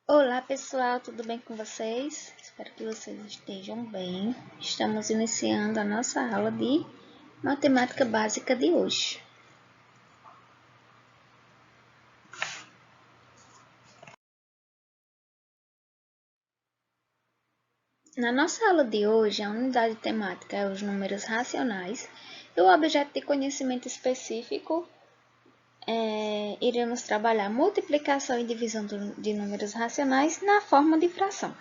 Olá pessoal, tudo bem com vocês? Espero que vocês estejam bem. Estamos iniciando a nossa aula de matemática básica de hoje. Na nossa aula de hoje, a unidade temática é os números racionais e o objeto de conhecimento específico iremos trabalhar multiplicação e divisão de números racionais na forma de fração.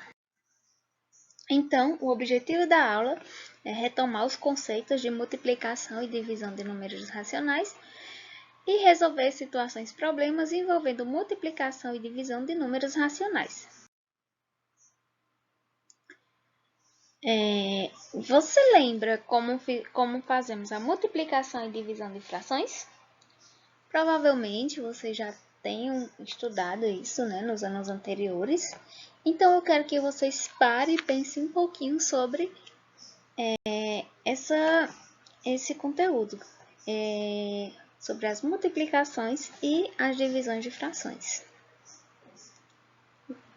Então, o objetivo da aula é retomar os conceitos de multiplicação e divisão de números racionais e resolver situações problemas envolvendo multiplicação e divisão de números racionais. Você lembra como fazemos a multiplicação e divisão de frações? Provavelmente você já tenham estudado isso, nos anos anteriores. Então eu quero que vocês parem e pensem um pouquinho sobre esse conteúdo, sobre as multiplicações e as divisões de frações.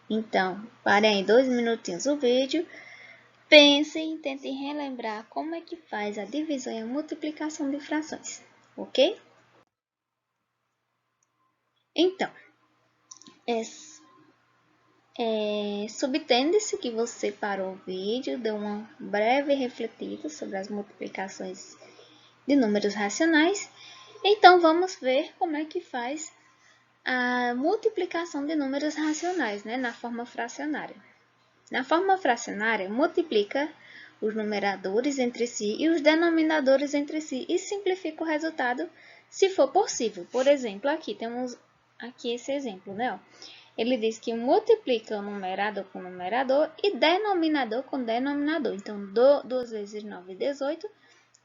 Então, parem aí 2 minutinhos o vídeo, pensem e tentem relembrar como é que faz a divisão e a multiplicação de frações, ok? Então, subtende-se que você parou o vídeo, deu uma breve refletida sobre as multiplicações de números racionais. Então, vamos ver como é que faz a multiplicação de números racionais, na forma fracionária. Na forma fracionária, multiplica os numeradores entre si e os denominadores entre si e simplifica o resultado se for possível. Por exemplo, aqui temos esse exemplo, Ele diz que multiplica o numerador com o numerador e denominador com denominador. Então, 2 vezes 9, 18,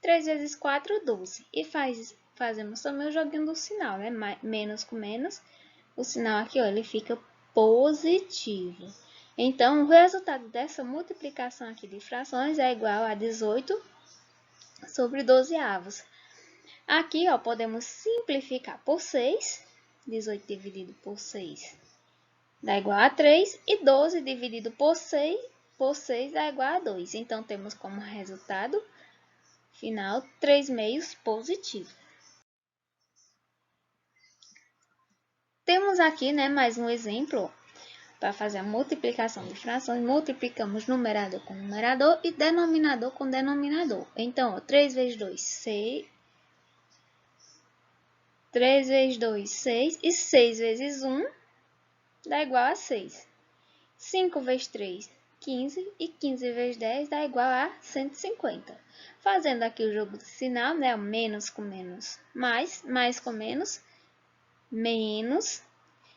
3 vezes 4, 12. E fazemos também o joguinho do sinal, Menos com menos. O sinal aqui, ele fica positivo. Então, o resultado dessa multiplicação aqui de frações é igual a 18 sobre 12 avos. Aqui, podemos simplificar por 6. 18 dividido por 6 dá igual a 3. E 12 dividido por 6 dá igual a 2. Então, temos como resultado final 3 meios positivo. Temos aqui, mais um exemplo. Para fazer a multiplicação de frações, multiplicamos numerador com numerador e denominador com denominador. Então, 3 vezes 2, 6. 3 vezes 2, 6. E 6 vezes 1 dá igual a 6. 5 vezes 3, 15. E 15 vezes 10 dá igual a 150. Fazendo aqui o jogo de sinal, menos com menos, mais com menos, menos.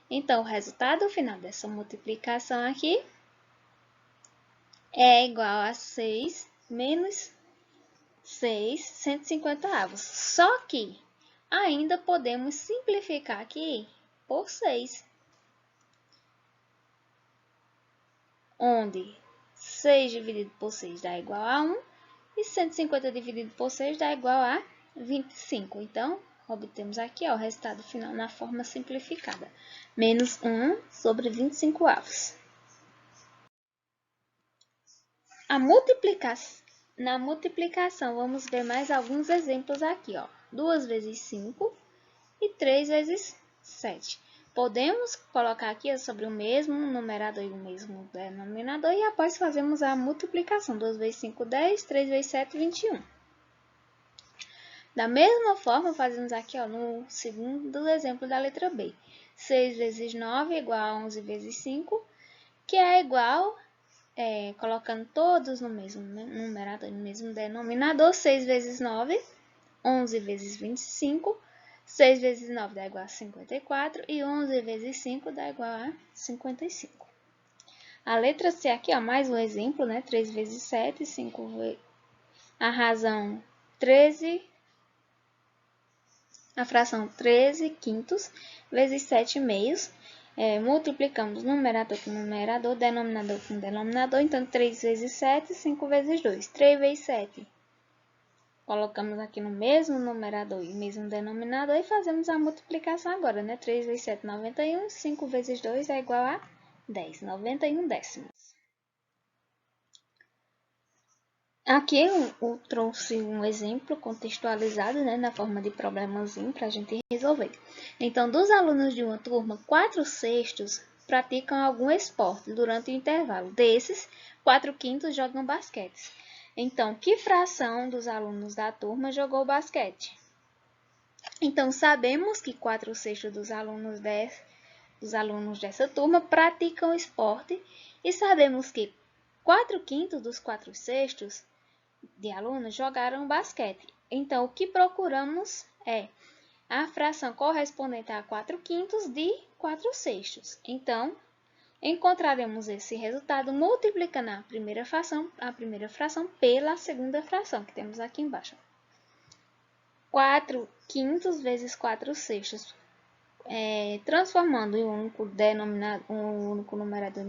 Então, o resultado final dessa multiplicação aqui é igual a 6 menos 6, 150 avos. Só que ainda podemos simplificar aqui por 6. Onde 6 dividido por 6 dá igual a 1. E 150 dividido por 6 dá igual a 25. Então, obtemos aqui o resultado final na forma simplificada. Menos 1 sobre 25 avos. Na multiplicação, vamos ver mais alguns exemplos aqui. 2 vezes 5 e 3 vezes 7. Podemos colocar aqui sobre o mesmo numerador e o mesmo denominador e após fazemos a multiplicação. 2 vezes 5, 10, 3 vezes 7, 21. Da mesma forma, fazemos aqui no segundo exemplo da letra B. 6 vezes 9 é igual a 11 vezes 5, que é igual, colocando todos no mesmo numerador e no mesmo denominador, 6 vezes 9, 11 vezes 25, 6 vezes 9 dá igual a 54 e 11 vezes 5 dá igual a 55. A letra C aqui, mais um exemplo, 3 vezes 7, 5 vezes... A razão 13... A fração 13 quintos vezes 7 meios. Multiplicamos numerador com numerador, denominador com denominador. Então, 3 vezes 7, 5 vezes 2. 3 vezes 7. Colocamos aqui no mesmo numerador e mesmo denominador e fazemos a multiplicação agora, 3 vezes 7, 91. 5 vezes 2 é igual a 10, 91 décimos. Aqui eu trouxe um exemplo contextualizado, né, na forma de problemazinho para a gente resolver. Então, dos alunos de uma turma, 4/6 praticam algum esporte durante o intervalo. Desses, 4/5 jogam basquete. Então, que fração dos alunos da turma jogou basquete? Então, sabemos que 4/6 dos alunos dessa turma praticam esporte e sabemos que 4/5 dos 4/6 de alunos jogaram basquete. Então, o que procuramos é a fração correspondente a 4/5 de 4/6. Então, encontraremos esse resultado multiplicando a primeira fração pela segunda fração, que temos aqui embaixo. 4/5 vezes 4/6, transformando em um único numerador,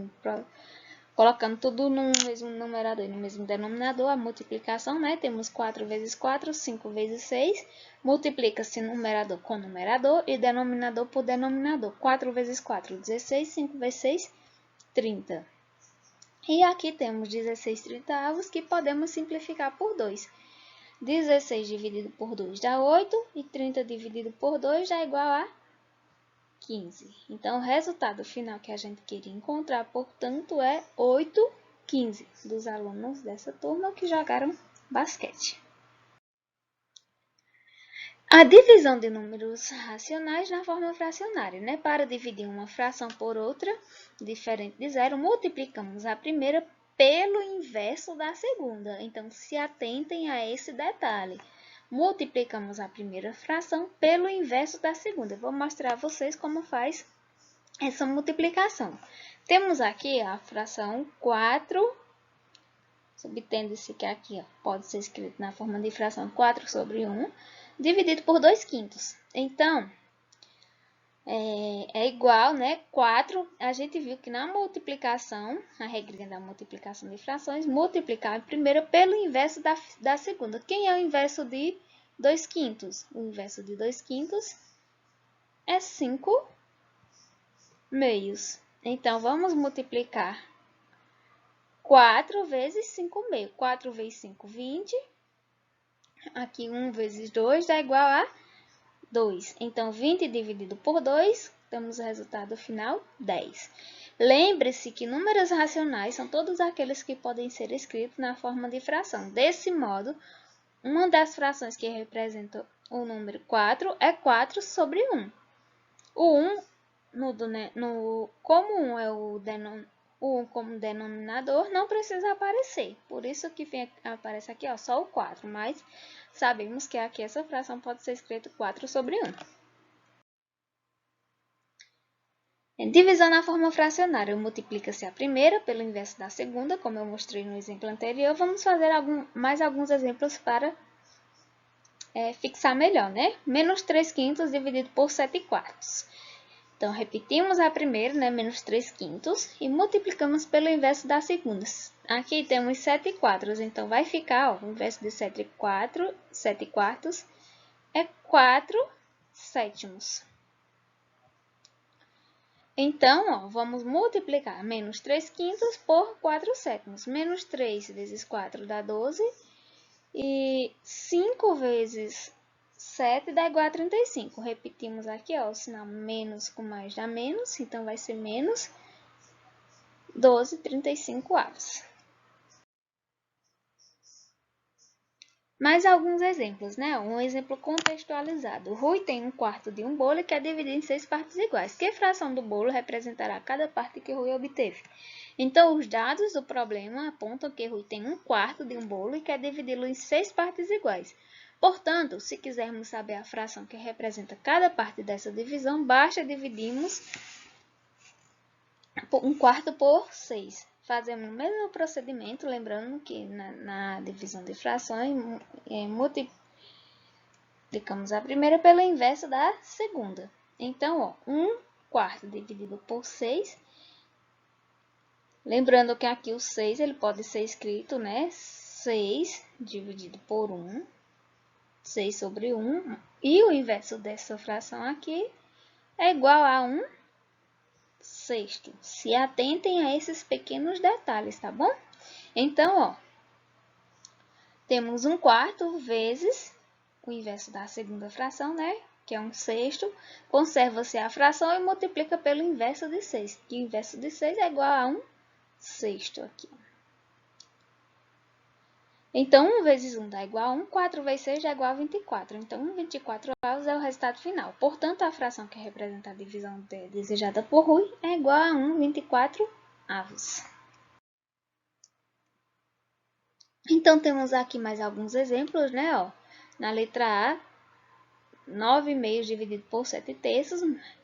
colocando tudo no mesmo numerador e no mesmo denominador, a multiplicação, né? Temos 4 vezes 4, 5 vezes 6, multiplica-se numerador com numerador e denominador por denominador. 4 vezes 4, 16, 5 vezes 6, 30. E aqui temos 16/30 que podemos simplificar por 2. 16 dividido por 2 dá 8 e 30 dividido por 2 dá igual a 15. Então, o resultado final que a gente queria encontrar, portanto, é 8/15 dos alunos dessa turma que jogaram basquete. A divisão de números racionais na forma fracionária, né? Para dividir uma fração por outra, diferente de zero, multiplicamos a primeira pelo inverso da segunda. Então, se atentem a esse detalhe. Multiplicamos a primeira fração pelo inverso da segunda. Eu vou mostrar a vocês como faz essa multiplicação. Temos aqui a fração 4, subtende-se que aqui pode ser escrito na forma de fração 4/1, dividido por 2/5. Então, é igual, né? 4, a gente viu que na multiplicação, a regrinha da multiplicação de frações, multiplicar a primeira pelo inverso da segunda. Quem é o inverso de 2/5? O inverso de 2/5 é 5/2. Então, vamos multiplicar 4 vezes 5/2. 4 vezes 5, 20. Aqui, 1 vezes 2 dá igual a 2. Então, 20 dividido por 2, temos o resultado final, 10. Lembre-se que números racionais são todos aqueles que podem ser escritos na forma de fração. Desse modo, uma das frações que representa o número 4 é 4/1. O 1, como 1 é o 1 como denominador, não precisa aparecer. Por isso que aparece aqui só o 4, mas sabemos que aqui essa fração pode ser escrita 4/1. Divisão na forma fracionária. Multiplica-se a primeira pelo inverso da segunda, como eu mostrei no exemplo anterior. Vamos fazer mais alguns exemplos para fixar melhor, né? Menos 3/5 dividido por 7/4. Então, repetimos a primeira, né? Menos 3/5, e multiplicamos pelo inverso da segunda. Aqui temos 7/4, então vai ficar, o inverso de 7/4 é 4/7. Então, vamos multiplicar menos 3/5 por 4/7. Menos 3 vezes 4 dá 12, e 5 vezes 7 dá igual a 35. Repetimos aqui, o sinal menos com mais dá menos, então vai ser menos 12/35. Mais alguns exemplos, né? Um exemplo contextualizado. Rui tem 1/4 de um bolo e quer dividir em 6 partes iguais. Que fração do bolo representará cada parte que Rui obteve? Então, os dados do problema apontam que Rui tem 1/4 de um bolo e quer dividi-lo em 6 partes iguais. Portanto, se quisermos saber a fração que representa cada parte dessa divisão, basta dividirmos 1/4 por 6. Fazemos o mesmo procedimento, lembrando que na divisão de frações, multiplicamos a primeira pelo inverso da segunda. Então, 1/4 dividido por 6. Lembrando que aqui o 6 ele pode ser escrito, né? 6 dividido por 1. 6/1. E o inverso dessa fração aqui é igual a 1/6. sexto. Se atentem a esses pequenos detalhes, tá bom? Então, ó, temos 1/4 vezes o inverso da segunda fração, né? Que é 1/6. Conserva-se a fração e multiplica pelo inverso de 6. Que o inverso de 6 é igual a 1/6 aqui. Então, 1 vezes 1 dá igual a 1, 4 vezes 6 dá igual a 24. Então, 1/24 avos é o resultado final. Portanto, a fração que representa a divisão desejada por Rui é igual a 1/24 avos. Então, temos aqui mais alguns exemplos, né? Ó, na letra A, 9/2 dividido por 7/3.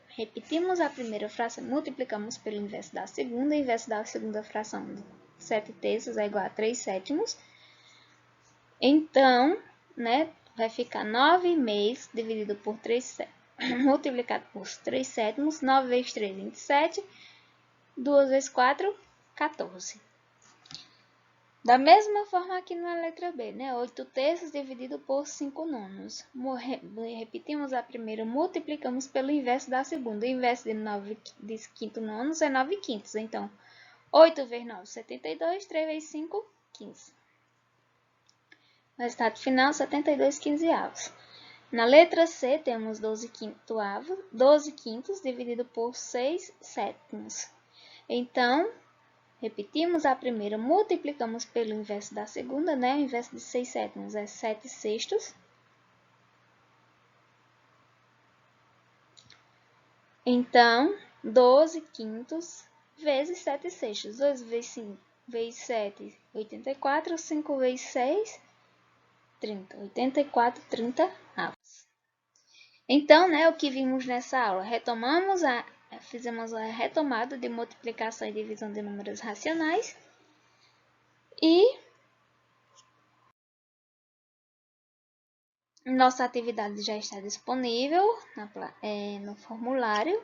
Repetimos a primeira fração, multiplicamos pelo inverso da segunda. O inverso da segunda fração, 7/3 é igual a 3/7. Então, né, vai ficar 9/2 dividido por 3, multiplicado por 3/7. 9 vezes 3, 27. 2 vezes 4, 14. Da mesma forma aqui na letra B, né? 8/3 dividido por 5/9. Repetimos a primeira, multiplicamos pelo inverso da segunda. O inverso de 9 de 5/9 é 9/5. Então, 8 vezes 9, 72. 3 vezes 5, 15. Resultado final, 72/15. Na letra C, temos 12 quintos dividido por 6/7. Então, repetimos a primeira, multiplicamos pelo inverso da segunda, né? O inverso de 6/7 é 7/6. Então, 12 quintos vezes 7/6. 2 vezes 5 vezes 7, 84. 5 vezes 6, 30. 84, 30 avos. Então, né, o que vimos nessa aula? Fizemos a retomada de multiplicação e divisão de números racionais. E nossa atividade já está disponível no formulário.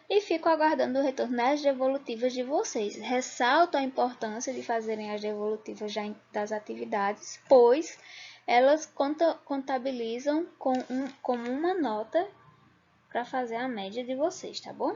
E fico aguardando o retorno das devolutivas de vocês. Ressalto a importância de fazerem as devolutivas das atividades, pois elas contabilizam como uma nota para fazer a média de vocês, tá bom?